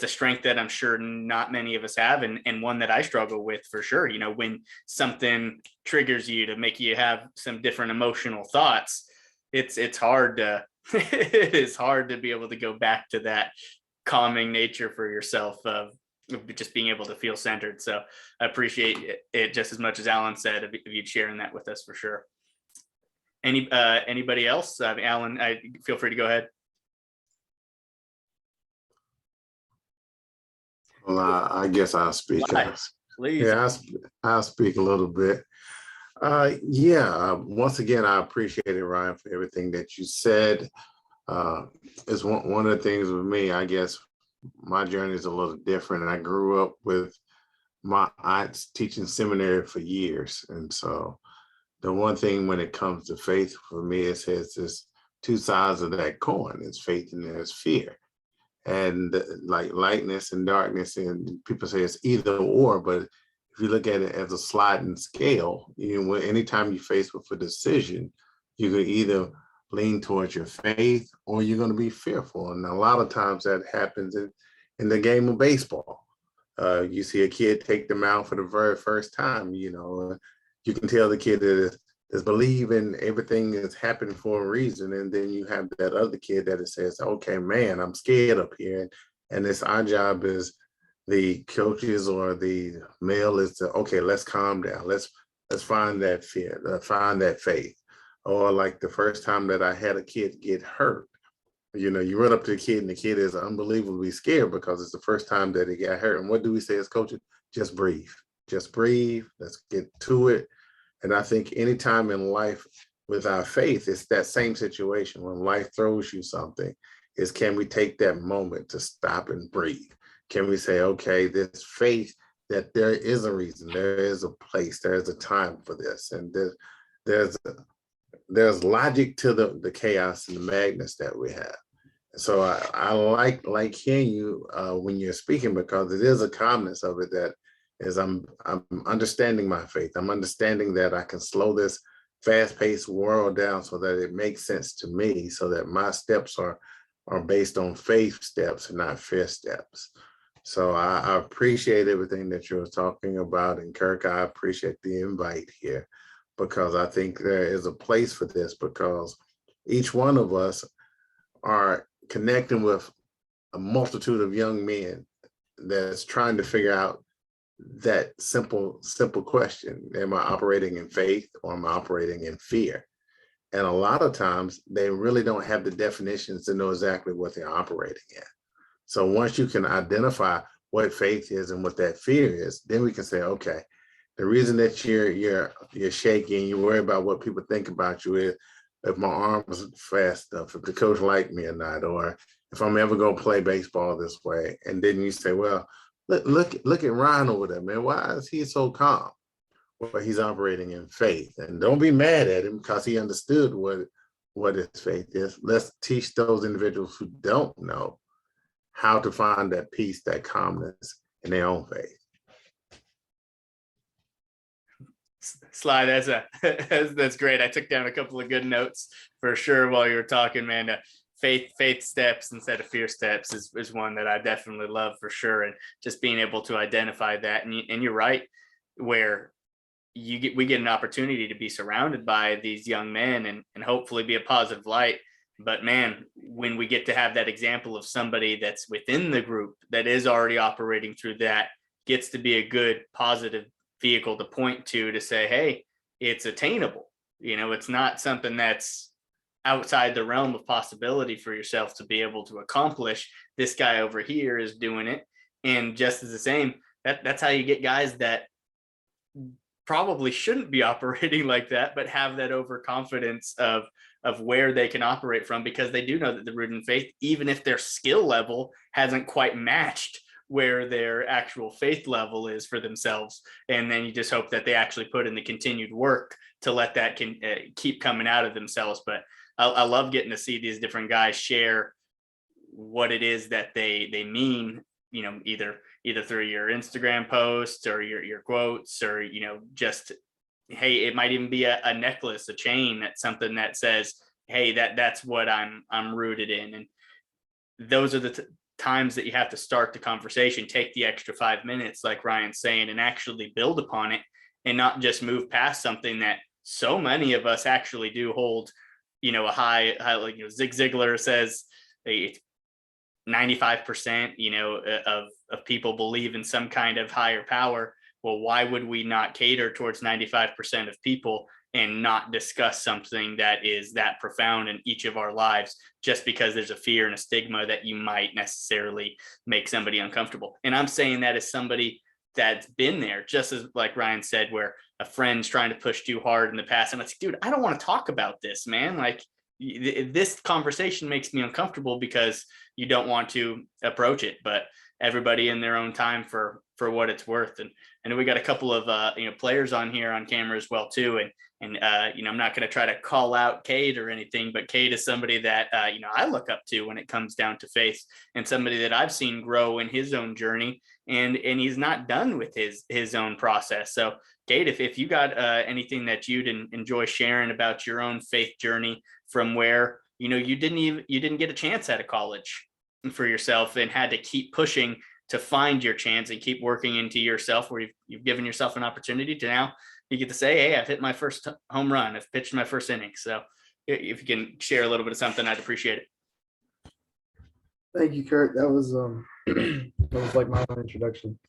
strength that I'm sure not many of us have, and one that I struggle with for sure. When something triggers you to make you have some different emotional thoughts, it's hard to it is hard to be able to go back to that calming nature for yourself of just being able to feel centered. So I appreciate it just as much as Alan said, of you sharing that with us for sure. Anybody else? Alan, feel free to go ahead. Well, I guess I'll speak. Please. Yeah, I'll speak a little bit. Once again, I appreciate it, Ryan, for everything that you said. It's one of the things with me, I guess my journey is a little different. I grew up with my aunts teaching seminary for years. And so the one thing when it comes to faith for me, it says there's two sides of that coin. There's faith and there's fear. And like lightness and darkness, and people say it's either or, but if you look at it as a sliding scale, anytime you're faced with a decision, you can either lean towards your faith or you're going to be fearful. And a lot of times that happens in the game of baseball. You see a kid take the mound for the very first time, you can tell the kid that is believing everything is happening for a reason. And then you have that other kid that says, okay, man, I'm scared up here. And it's our job as the coaches or the male is to, okay, let's calm down. Let's find that fear, find that faith. Or like the first time that I had a kid get hurt, you run up to the kid and the kid is unbelievably scared because it's the first time that he got hurt. And what do we say as coaches? Just breathe. Just breathe. Let's get to it. And I think anytime in life with our faith, it's that same situation. When life throws you something, is can we take that moment to stop and breathe? Can we say, okay, this faith that there is a reason, there is a place, there is a time for this. And there's logic to the chaos and the madness that we have. So I like hearing you when you're speaking, because it is a calmness of it that is I'm understanding my faith. I'm understanding that I can slow this fast-paced world down so that it makes sense to me, so that my steps are based on faith steps and not fear steps. So I appreciate everything that you're talking about. And Kirk, I appreciate the invite here, because I think there is a place for this, because each one of us are connecting with a multitude of young men that's trying to figure out that simple question. Am I operating in faith or am I operating in fear? And a lot of times they really don't have the definitions to know exactly what they're operating in. So once you can identify what faith is and what that fear is, then we can say, okay, the reason that you're shaking, you worry about what people think about you is if my arms fast enough, if the coach like me or not, or if I'm ever gonna play baseball this way. And then you say, well, look at Ryan over there, man. Why is he so calm? Well, he's operating in faith. And don't be mad at him because he understood what his faith is. Let's teach those individuals who don't know how to find that peace, that calmness in their own faith. Sly, that's great. I took down a couple of good notes for sure while you were talking, man. Faith steps instead of fear steps is one that I definitely love for sure. And just being able to identify that. And you're right, where we get an opportunity to be surrounded by these young men and hopefully be a positive light. But man, when we get to have that example of somebody that's within the group that is already operating through that, gets to be a good positive vehicle to point to say, hey, it's attainable. It's not something that's outside the realm of possibility for yourself to be able to accomplish. This guy over here is doing it. And just as the same, that's how you get guys that probably shouldn't be operating like that, but have that overconfidence of where they can operate from, because they do know that they're rooted in faith, even if their skill level hasn't quite matched where their actual faith level is for themselves. And then you just hope that they actually put in the continued work to let that keep coming out of themselves. But I love getting to see these different guys share what it is that they mean, either through your Instagram posts or your quotes, or, just, hey, it might even be a necklace, a chain, that's something that says, hey, that's what I'm rooted in. And those are the times that you have to start the conversation, take the extra 5 minutes, like Ryan's saying, and actually build upon it, and not just move past something that so many of us actually do hold, a high, like, Zig Ziglar says, it's 95%, of people believe in some kind of higher power. Well, why would we not cater towards 95% of people and not discuss something that is that profound in each of our lives, just because there's a fear and a stigma that you might necessarily make somebody uncomfortable? And I'm saying that as somebody that's been there, just as like Ryan said, where a friend's trying to push too hard in the past. And it's like, dude, I don't want to talk about this, man. Like, this conversation makes me uncomfortable because you don't want to approach it. But everybody in their own time for what it's worth. And I know we got a couple of players on here on camera as well too. And I'm not going to try to call out Cade or anything, but Cade is somebody that I look up to when it comes down to faith, and somebody that I've seen grow in his own journey, and he's not done with his own process. So Cade, if you got anything that you'd enjoy sharing about your own faith journey from where you didn't get a chance out of college for yourself and had to keep pushing to find your chance and keep working into yourself, where you've given yourself an opportunity to now you get to say, hey, I've hit my first home run, I've pitched my first inning. So if you can share a little bit of something, I'd appreciate it. Thank you, Kirk. That was that was like my own introduction.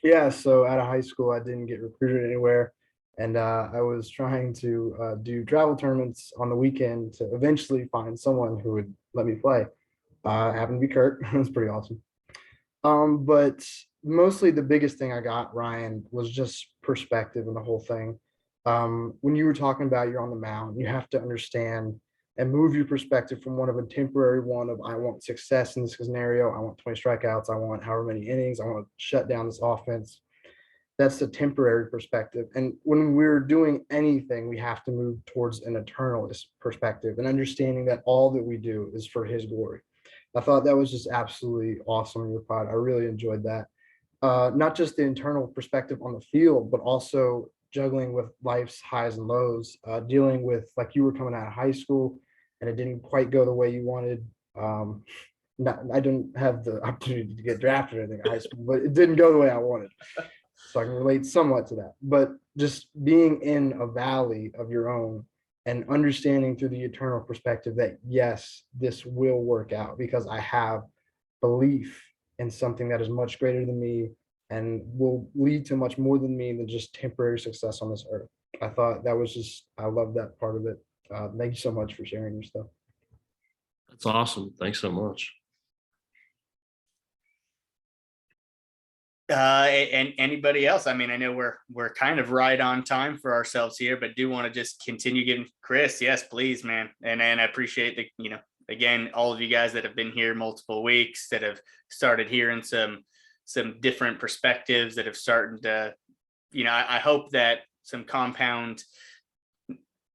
Yeah, so out of high school, I didn't get recruited anywhere, and I was trying to do travel tournaments on the weekend to eventually find someone who would let me play. Happened to be Kirk. It was pretty awesome. But mostly the biggest thing I got, Ryan, was just perspective in the whole thing. When you were talking about you're on the mound, you have to understand and move your perspective from one of a temporary one of I want success in this scenario, I want 20 strikeouts, I want however many innings, I want to shut down this offense. That's the temporary perspective. And when we're doing anything, we have to move towards an eternalist perspective and understanding that all that we do is for his glory. I thought that was just absolutely awesome in your pod. I really enjoyed that. Not just the internal perspective on the field, but also juggling with life's highs and lows, dealing with, like, you were coming out of high school and it didn't quite go the way you wanted. I didn't have the opportunity to get drafted or anything in high school, but it didn't go the way I wanted. So I can relate somewhat to that. But just being in a valley of your own and understanding through the eternal perspective that, yes, this will work out because I have belief in something that is much greater than me and will lead to much more than me than just temporary success on this earth. I thought that was just, I love that part of it. Thank you so much for sharing your stuff. That's awesome. Thanks so much. And anybody else? I mean, I know we're kind of right on time for ourselves here, but do want to just continue giving Chris. Yes, please, man. And I appreciate the, again, all of you guys that have been here multiple weeks, that have started hearing some different perspectives, that have started to, I hope that some compound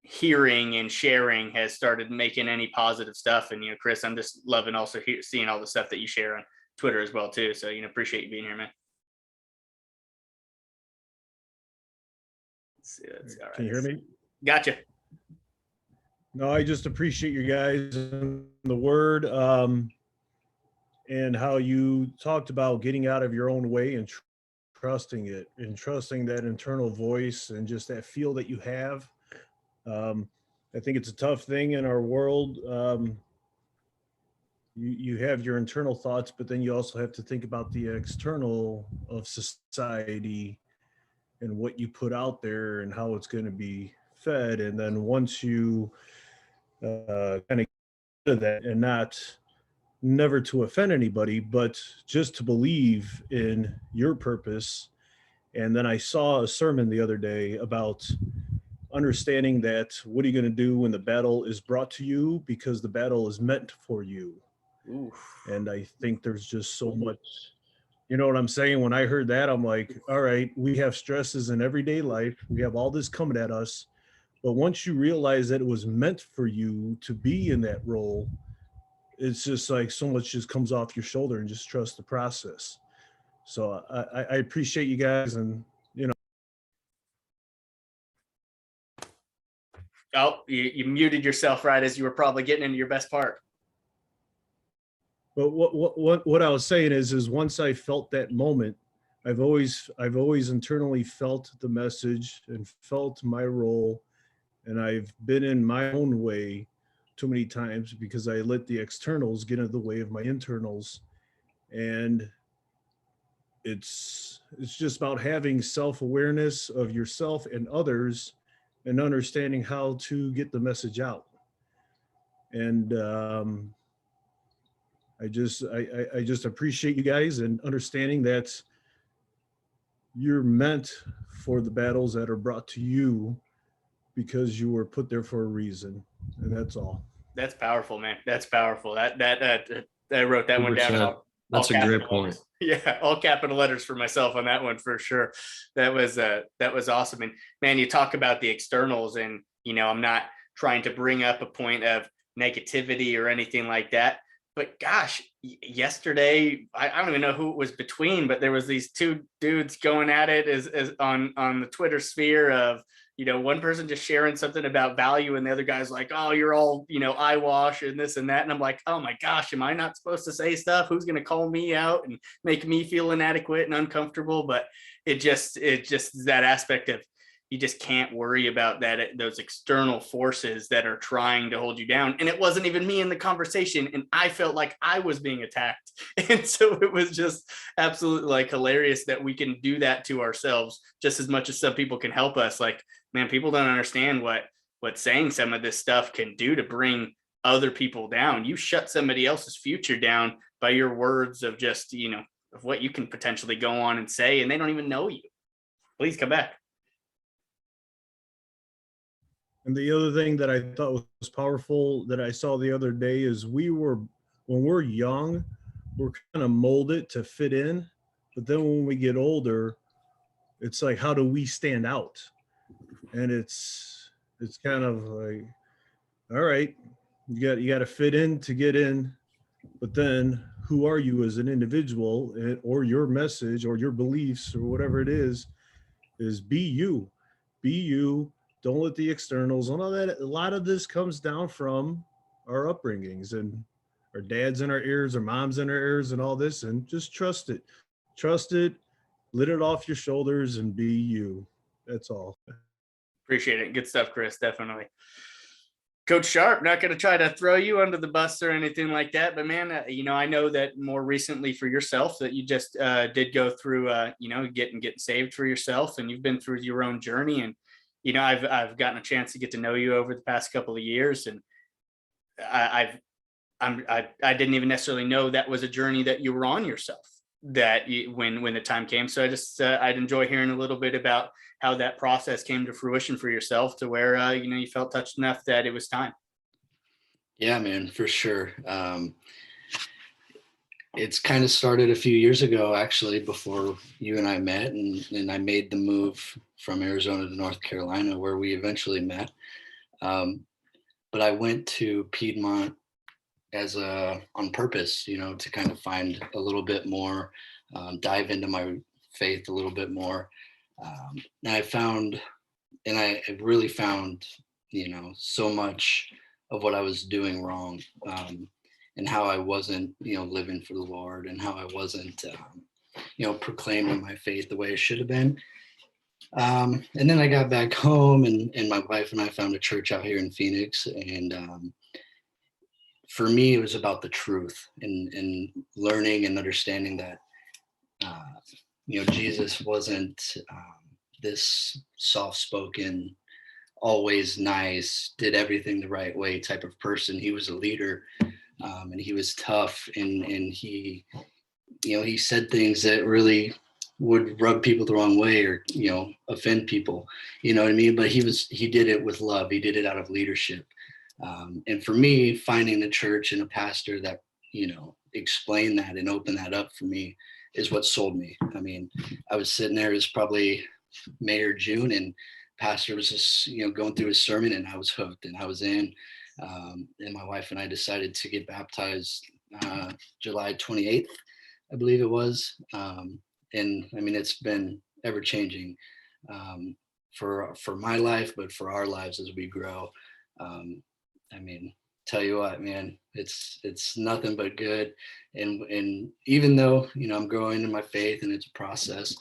hearing and sharing has started making any positive stuff. And, Chris, I'm just loving also seeing all the stuff that you share on Twitter as well too. So, appreciate you being here, man. Let's see, all right. Can you hear me? Gotcha. No, I just appreciate you guys and the word, and how you talked about getting out of your own way and trusting it and trusting that internal voice and just that feel that you have. I think it's a tough thing in our world. You have your internal thoughts, but then you also have to think about the external of society and what you put out there and how it's going to be fed. And then once you kind of get to that, and never to offend anybody, but just to believe in your purpose. And then I saw a sermon the other day about understanding that what are you going to do when the battle is brought to you, because the battle is meant for you. Oof. And I think there's just so much, you know what I'm saying? When I heard that, I'm like, all right, we have stresses in everyday life. We have all this coming at us. But once you realize that it was meant for you to be in that role, it's just like so much just comes off your shoulder, and just trust the process. So I appreciate you guys. And, Oh, you muted yourself right as you were probably getting into your best part. But what I was saying is once I felt that moment, I've always internally felt the message and felt my role, and I've been in my own way too many times because I let the externals get in the way of my internals. And it's just about having self-awareness of yourself and others and understanding how to get the message out. And I just appreciate you guys and understanding that you're meant for the battles that are brought to you because you were put there for a reason. And that's all. That's powerful, man. That's powerful. I wrote that one down. 100%. That's a great point. Yeah, all capital letters for myself on that one for sure. That was awesome. And man, you talk about the externals, and I'm not trying to bring up a point of negativity or anything like that. But gosh, yesterday, I don't even know who it was between, but there was these two dudes going at it as on the Twitter sphere of, one person just sharing something about value and the other guy's like, oh, you're all, eyewash and this and that. And I'm like, oh my gosh, am I not supposed to say stuff? Who's going to call me out and make me feel inadequate and uncomfortable? But it just is that aspect of, you just can't worry about those external forces that are trying to hold you down. And it wasn't even me in the conversation. And I felt like I was being attacked. And so it was just absolutely like hilarious that we can do that to ourselves just as much as some people can help us. Like, man, people don't understand what saying some of this stuff can do to bring other people down. You shut somebody else's future down by your words of just, of what you can potentially go on and say, and they don't even know you. Please come back. And the other thing that I thought was powerful that I saw the other day is when we're young, we're kind of molded to fit in. But then when we get older, it's like, how do we stand out? And it's kind of like, all right, you got to fit in to get in. But then who are you as an individual, or your message or your beliefs or whatever it is be you. Be you. Don't let the externals and all that. A lot of this comes down from our upbringings and our dads in our ears, our moms in our ears, and all this. And just trust it. Trust it. Let it off your shoulders and be you. That's all. Appreciate it. Good stuff, Chris. Definitely. Coach Sharp, not going to try to throw you under the bus or anything like that, but man, I know that more recently for yourself that you just did go through, getting saved for yourself, and you've been through your own journey. And I've gotten a chance to get to know you over the past couple of years, and I didn't even necessarily know that was a journey that you were on yourself. When the time came, so I'd enjoy hearing a little bit about how that process came to fruition for yourself, to where you felt touched enough that it was time. Yeah, man, for sure. It's kind of started a few years ago, actually, before you and I met, and I made the move from Arizona to North Carolina, where we eventually met. But I went to Piedmont on purpose, to kind of find a little bit more, dive into my faith a little bit more. And I really found, so much of what I was doing wrong, and how I wasn't, living for the Lord, and how I wasn't, proclaiming my faith the way it should have been. And then I got back home, and my wife and I found a church out here in Phoenix. And for me, it was about the truth and learning and understanding that, Jesus wasn't this soft-spoken, always nice, did everything the right way type of person. He was a leader, and he was tough, and he said things that really would rub people the wrong way, or offend people, you know what I mean? But he did it with love. He did it out of leadership. And for me, finding the church and a pastor that explained that and opened that up for me is what sold me. I mean, I was sitting there, it was probably May or June, and pastor was just going through his sermon, and I was hooked, and I was in. And my wife and I decided to get baptized July 28th, I believe it was. And I mean, it's been ever changing for my life, but for our lives as we grow. I mean, tell you what, man, it's nothing but good. And even though, I'm growing in my faith and it's a process,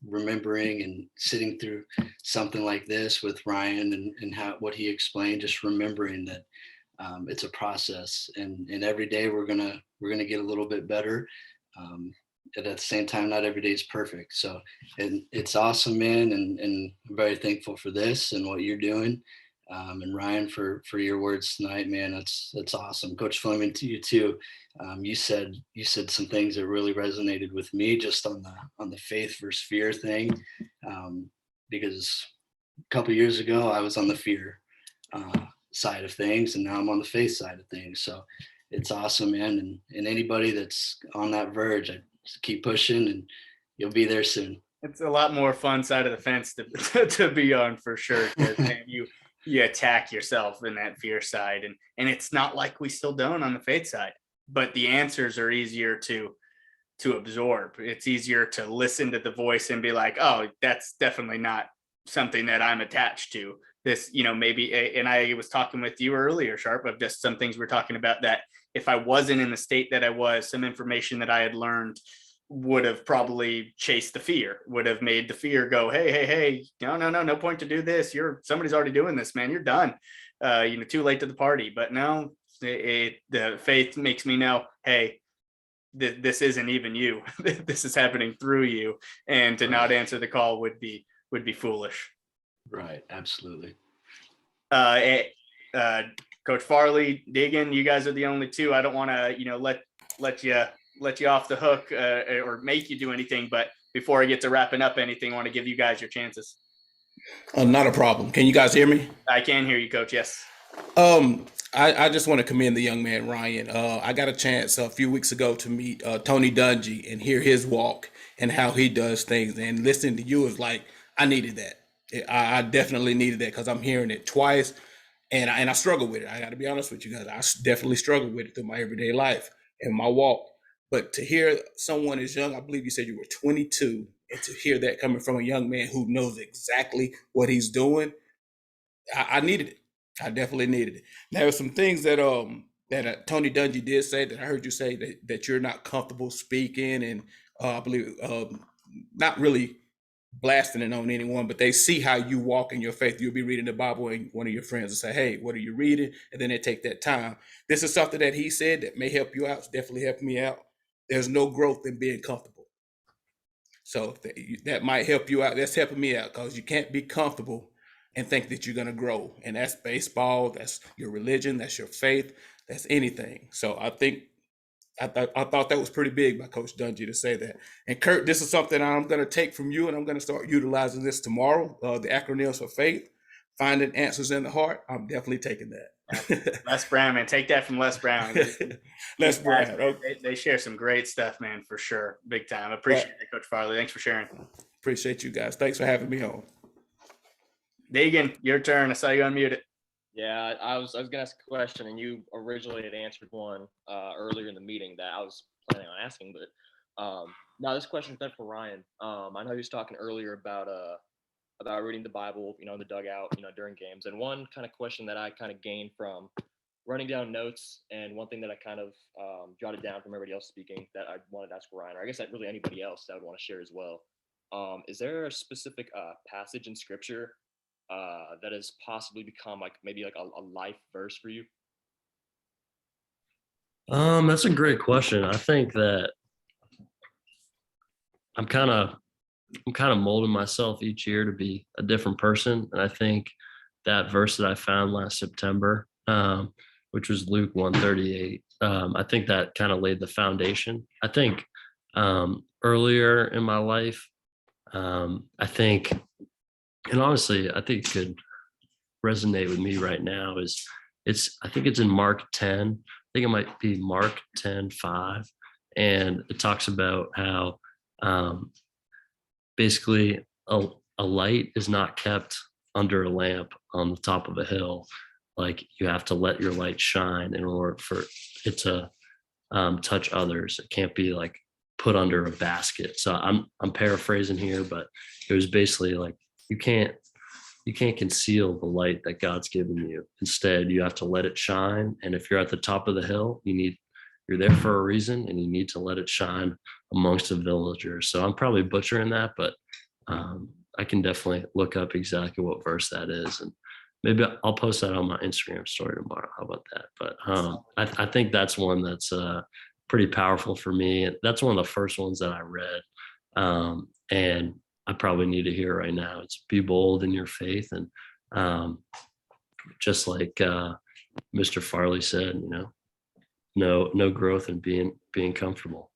remembering and sitting through something like this with Ryan and what he explained, just remembering that it's a process, and every day we're gonna get a little bit better. At the same time, not every day is perfect. So, and it's awesome, man, and I'm very thankful for this and what you're doing. And Ryan, for your words tonight, man, that's awesome. Coach Fleming, to you too. You said some things that really resonated with me, just on the faith versus fear thing, because a couple years ago I was on the fear side of things, and now I'm on the faith side of things. So it's awesome, man. And anybody that's on that verge, I just keep pushing, and you'll be there soon. It's a lot more fun side of the fence to be on, for sure. Man, you attack yourself in that fear side, and it's not like we still don't on the faith side, but the answers are easier to absorb. It's easier to listen to the voice and be like, oh, that's definitely not something that I'm attached to. This, maybe, and I was talking with you earlier, Sharp, of just some things we're talking about, that if I wasn't in the state that I was, some information that I had learned would have probably chased the fear, would have made the fear go, hey, no point to do this. Somebody's already doing this, man. You're done. Too late to the party. But no, the faith makes me know, hey, this isn't even you. This is happening through you, and to not answer the call would be foolish. Right. Absolutely. Coach Farley, Diggin, you guys are the only two. I don't want to, let you off the hook or make you do anything. But before I get to wrapping up anything, I want to give you guys your chances. Not a problem. Can you guys hear me? I can hear you, Coach. Yes. I just want to commend the young man, Ryan. I got a chance a few weeks ago to meet Tony Dungy and hear his walk and how he does things. And listening to you is like, I needed that. I definitely needed that, because I'm hearing it twice, and I struggle with it. I got to be honest with you guys. I definitely struggle with it through my everyday life and my walk. But to hear someone as young, I believe you said you were 22, and to hear that coming from a young man who knows exactly what he's doing, I needed it. I definitely needed it. There were some things that Tony Dungy did say that I heard you say that you're not comfortable speaking, and I believe not really blasting it on anyone, but they see how you walk in your faith. You'll be reading the Bible, and one of your friends will say, hey, what are you reading? And then they take that time. This is something that he said that may help you out. It's definitely helped me out. There's no growth in being comfortable. So that might help you out. That's helping me out, because you can't be comfortable and think that you're going to grow. And that's baseball. That's your religion. That's your faith. That's anything. So I thought that was pretty big by Coach Dungy to say that. And Kirk, this is something I'm going to take from you, and I'm going to start utilizing this tomorrow. The acronyms for faith, finding answers in the heart. I'm definitely taking that. Les Brown, man, take that from Les Brown. Les Brown. Okay. They share some great stuff, man, for sure. Big time. Appreciate it, Coach Farley. Thanks for sharing. Appreciate you guys. Thanks for having me on. Deegan, your turn. I saw you unmuted. Yeah, I was gonna ask a question, and you originally had answered one earlier in the meeting that I was planning on asking, but now this question is meant for Ryan. I know he was talking earlier about reading the Bible, in the dugout, during games. And one kind of question that I kind of gained from running down notes, and one thing that I kind of jotted down from everybody else speaking that I wanted to ask Ryan, or I guess that really anybody else that I would want to share as well. Is there a specific passage in Scripture that has possibly become maybe a life verse for you? That's a great question. I think that I'm kind of molding myself each year to be a different person. And I think that verse that I found last September, which was Luke 1:38, I think that kind of laid the foundation. I think earlier in my life, I think, and honestly, I think it could resonate with me right now, I think it's in Mark 10. I think it might be Mark 10:5. And it talks about how basically a light is not kept under a lamp on the top of a hill. Like, you have to let your light shine in order for it to touch others. It can't be put under a basket. So I'm paraphrasing here, but it was basically like, you can't conceal the light that God's given you. Instead, you have to let it shine. And if you're at the top of the hill, you you're there for a reason and you need to let it shine amongst the villagers. So I'm probably butchering that, but I can definitely look up exactly what verse that is. And maybe I'll post that on my Instagram story tomorrow. How about that? But I think that's one that's pretty powerful for me. And that's one of the first ones that I read. And I probably need to hear right now. It's be bold in your faith. And just like Mr. Farley said, you know, no growth in being comfortable.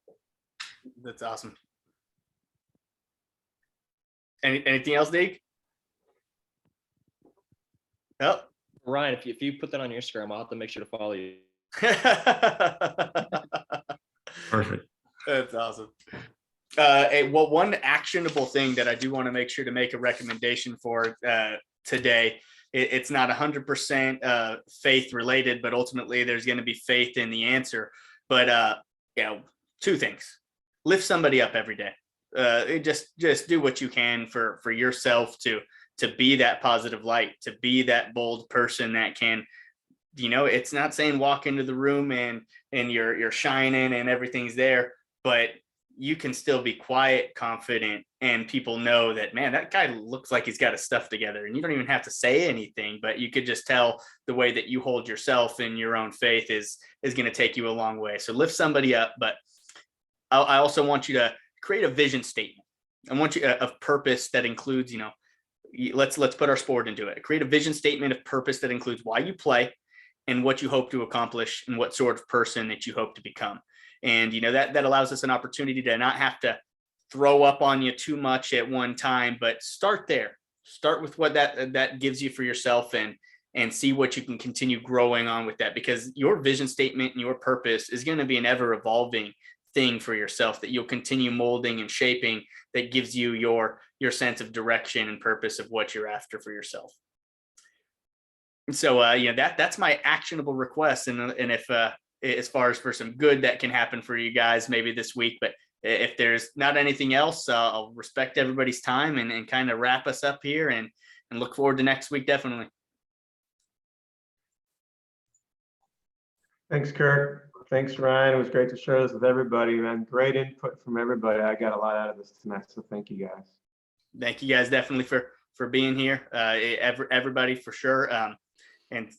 That's awesome. Anything else, Deke? Oh. Ryan, if you put that on your Instagram, I'll have to make sure to follow you. Perfect. That's awesome. Well, one actionable thing that I do want to make sure to make a recommendation for today, it's not 100% faith related, but ultimately there's going to be faith in the answer. But two things: lift somebody up every day. Just do what you can for yourself to be that positive light, to be that bold person that can, it's not saying walk into the room and you're shining and everything's there, but you can still be quiet, confident, and people know that, man, that guy looks like he's got his stuff together. And you don't even have to say anything, but you could just tell the way that you hold yourself in your own faith is going to take you a long way. So lift somebody up. But I also want you to create a vision statement. I want you of purpose that includes, let's put our sport into it. Create a vision statement of purpose that includes why you play and what you hope to accomplish and what sort of person that you hope to become. And, that allows us an opportunity to not have to throw up on you too much at one time, but start there. Start with what that gives you for yourself and see what you can continue growing on with that, because your vision statement and your purpose is going to be an ever evolving thing for yourself that you'll continue molding and shaping, that gives you your sense of direction and purpose of what you're after for yourself. And so, that's my actionable request. And if, as far as for some good that can happen for you guys maybe this week, but if there's not anything else, I'll respect everybody's time and kind of wrap us up here and look forward to next week. Definitely. Thanks, Kirk. Thanks, Ryan. It was great to share this with everybody, man. Great input from everybody. I got a lot out of this tonight, so thank you guys. Thank you guys definitely for being here. Everybody for sure. And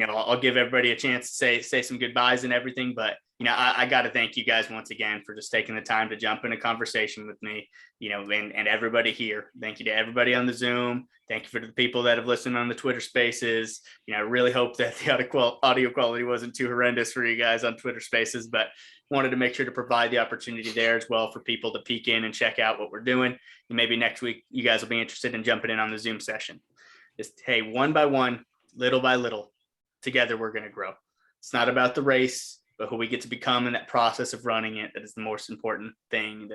I'll give everybody a chance to say some goodbyes and everything, but I got to thank you guys once again for just taking the time to jump in a conversation with me, and everybody here. Thank you to everybody on the Zoom. Thank you for the people that have listened on the Twitter Spaces. I really hope that the audio quality wasn't too horrendous for you guys on Twitter Spaces, but wanted to make sure to provide the opportunity there as well for people to peek in and check out what we're doing. And maybe next week you guys will be interested in jumping in on the Zoom session. Just, hey, one by one, little by little, together we're going to grow. It's not about the race, but who we get to become in that process of running it. That is the most important thing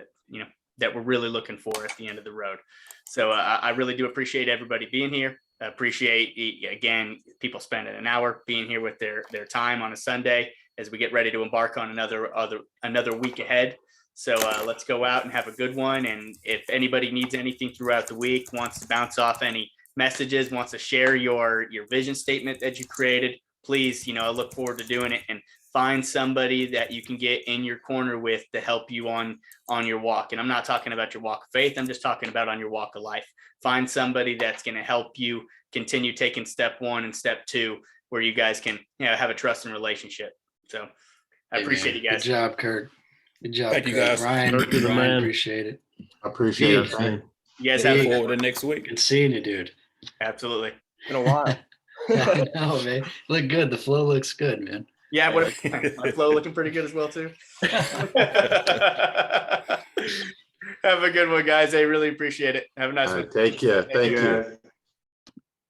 that we're really looking for at the end of the road. So I really do appreciate everybody being here. I appreciate, again, people spending an hour being here with their time on a Sunday as we get ready to embark on another week ahead. So let's go out and have a good one. And if anybody needs anything throughout the week, wants to bounce off any messages, wants to share your vision statement that you created, please, I look forward to doing it. And find somebody that you can get in your corner with to help you on your walk. And I'm not talking about your walk of faith. I'm just talking about on your walk of life. Find somebody that's going to help you continue taking step 1 and step 2, where you guys can have a trusting relationship. So I appreciate you guys. Good job, Kirk. Good job. Thank you, guys. Ryan, Kirk, you're the man. appreciate it. I appreciate it. Man. You guys Look have forward to next week. Good seeing you, dude. absolutely. Been a while. I know, man. Look good. The flow looks good, man. Yeah, my flow looking pretty good as well too. Have a good one, guys. I really appreciate it. Have a nice one. Take care. Thank you. Guys.